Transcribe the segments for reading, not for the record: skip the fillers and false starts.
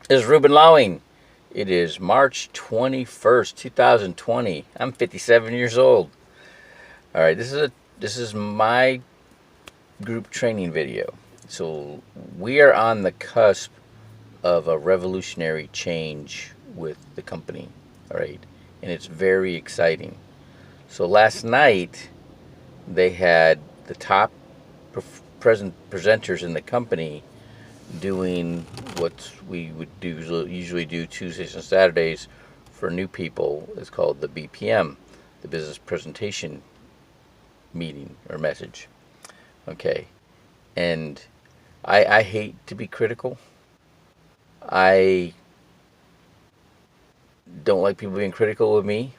This is Ruben Lawing. It is March 21st, 2020. I'm 57 years old. All right, this is my group training video. So we are on the cusp of a revolutionary change with the company. All right, and it's very exciting. So last night they had the top presenters in the company doing what we would usually do Tuesdays and Saturdays for new people. It's called the BPM, the Business Presentation Meeting or Message. Okay, and I hate to be critical. I don't like people being critical of me,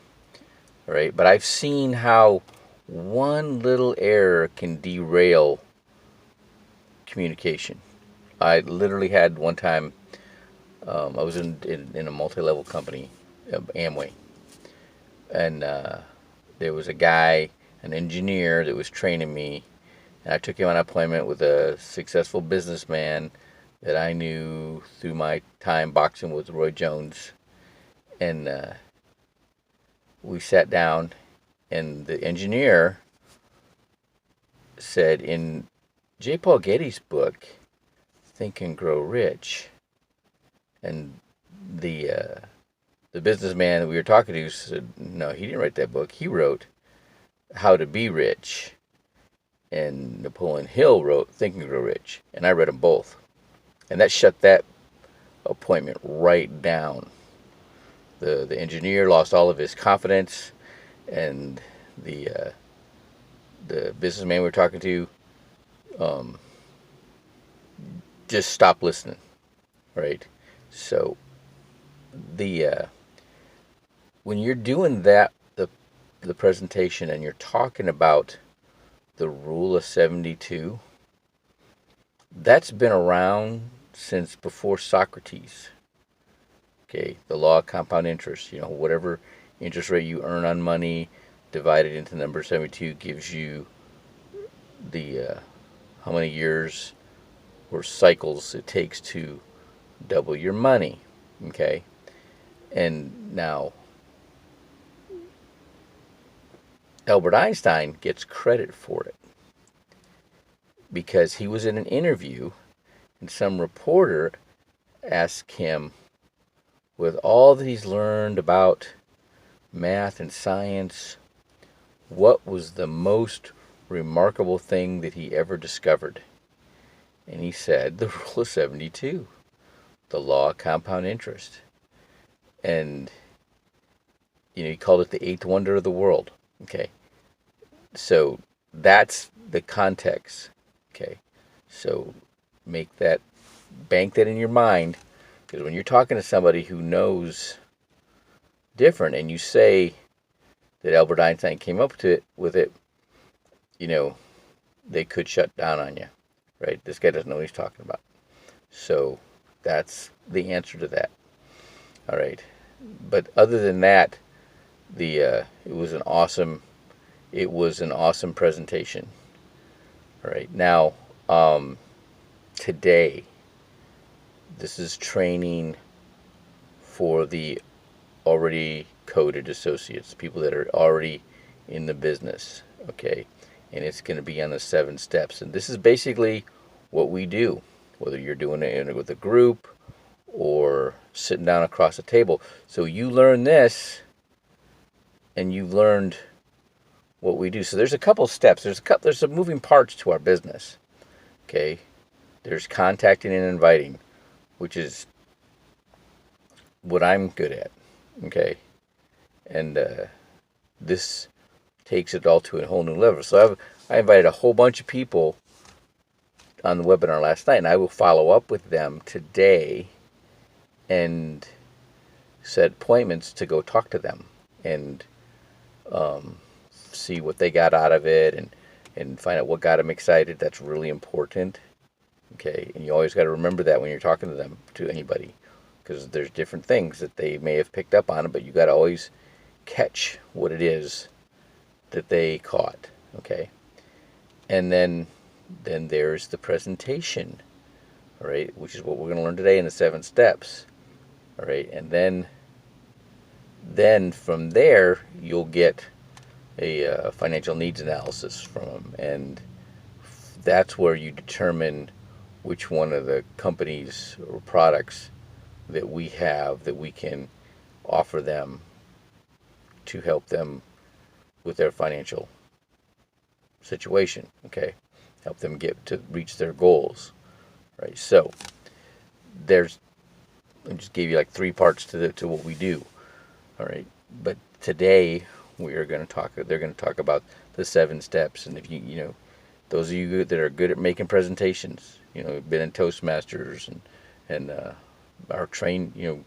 right? But I've seen how one little error can derail communication. I literally had one time. I was in a multi-level company, Amway, and there was a guy, an engineer, that was training me, and I took him on an appointment with a successful businessman that I knew through my time boxing with Roy Jones, and we sat down, and the engineer said, in J. Paul Getty's book, Think and Grow Rich, and the uh, the businessman that we were talking to said, no, he didn't write that book. He wrote How to Be Rich. And Napoleon Hill wrote Think and Grow Rich. And I read them both. And that shut that appointment right down. The engineer lost all of his confidence, and the businessman we were talking to um, just stopped listening. Right? So the when you're doing that, the presentation, and you're talking about the rule of 72, that's been around since before Socrates. Okay, the law of compound interest, whatever interest rate you earn on money divided into the number 72 gives you the how many years or cycles it takes to double your money. Okay, and now Albert Einstein gets credit for it because he was in an interview and some reporter asked him, with all that he's learned about math and science, what was the most remarkable thing that he ever discovered? And he said, the rule of 72, the law of compound interest. And, he called it the eighth wonder of the world. Okay. So that's the context. Okay. So bank that in your mind, because when you're talking to somebody who knows different and you say that Albert Einstein came up with it, they could shut down on you, right? This guy doesn't know what he's talking about. So that's the answer to that. All right. But other than that, it was an awesome presentation. All right. Now, today, this is training for the already coded associates, people that are already in the business. Okay. And it's going to be on the 7 steps. And this is basically what we do, whether you're doing it with a group or sitting down across a table. So you learn this, and you've learned what we do. So there's a couple steps. There's some moving parts to our business. Okay. There's contacting and inviting, which is what I'm good at. Okay. And this takes it all to a whole new level. So I invited a whole bunch of people on the webinar last night, and I will follow up with them today and set appointments to go talk to them and see what they got out of it, and find out what got them excited. That's really important. Okay, and you always got to remember that when you're talking to anybody, because there's different things that they may have picked up on, but you got to always catch what it is that they caught. Okay, and then there's the presentation, all right, which is what we're going to learn today in the 7 steps. All right, and then from there you'll get a financial needs analysis from them, and that's where you determine which one of the companies or products that we have that we can offer them to help them with their financial situation. Okay, help them get to reach their goals. Right. So there's I just gave you like three parts to what we do. All right. But today we are going to talk. They're going to talk about the 7 steps, and if those of you that are good at making presentations, been in Toastmasters and are trained,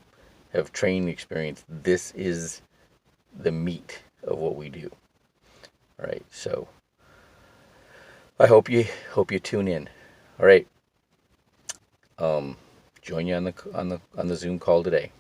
have training experience. This is the meat of what we do. All right. So I hope you tune in. All right. Join you on the Zoom call today.